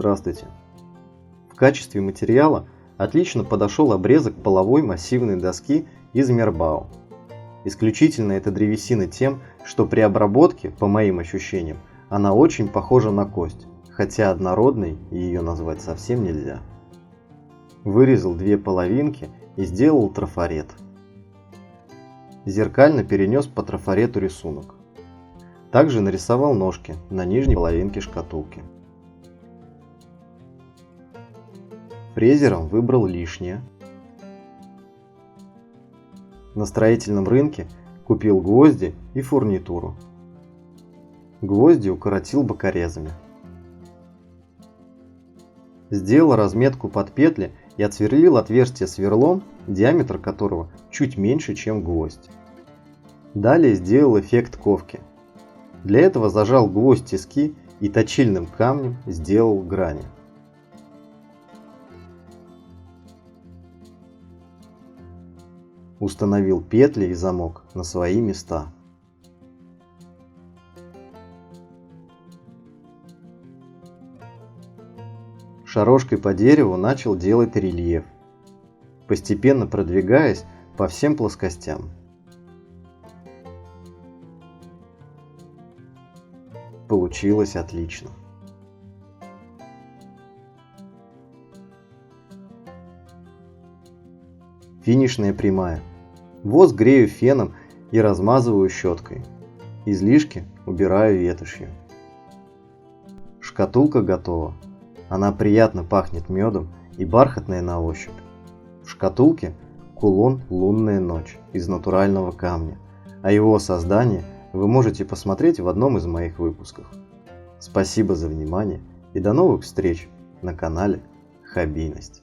Здравствуйте! В качестве материала отлично подошел обрезок половой массивной доски из Мербау. Исключительно эта древесина тем, что при обработке, по моим ощущениям, она очень похожа на кость, хотя однородной ее назвать совсем нельзя. Вырезал две половинки и сделал трафарет. Зеркально перенес по трафарету рисунок. Также нарисовал ножки на нижней половинке шкатулки. Фрезером выбрал лишнее. На строительном рынке купил гвозди и фурнитуру. Гвозди укоротил бокорезами. Сделал разметку под петли и отсверлил отверстие сверлом, диаметр которого чуть меньше, чем гвоздь. Далее сделал эффект ковки. Для этого зажал гвоздь тиски и точильным камнем сделал грани. Установил петли и замок на свои места. Шарошкой по дереву начал делать рельеф, постепенно продвигаясь по всем плоскостям. Получилось отлично. Финишная прямая. Воск грею феном и размазываю щеткой. Излишки убираю ветошью. Шкатулка готова. Она приятно пахнет медом и бархатная на ощупь. В шкатулке кулон «Лунная ночь» из натурального камня. О его создании вы можете посмотреть в одном из моих выпусков. Спасибо за внимание и до новых встреч на канале Хоббийность.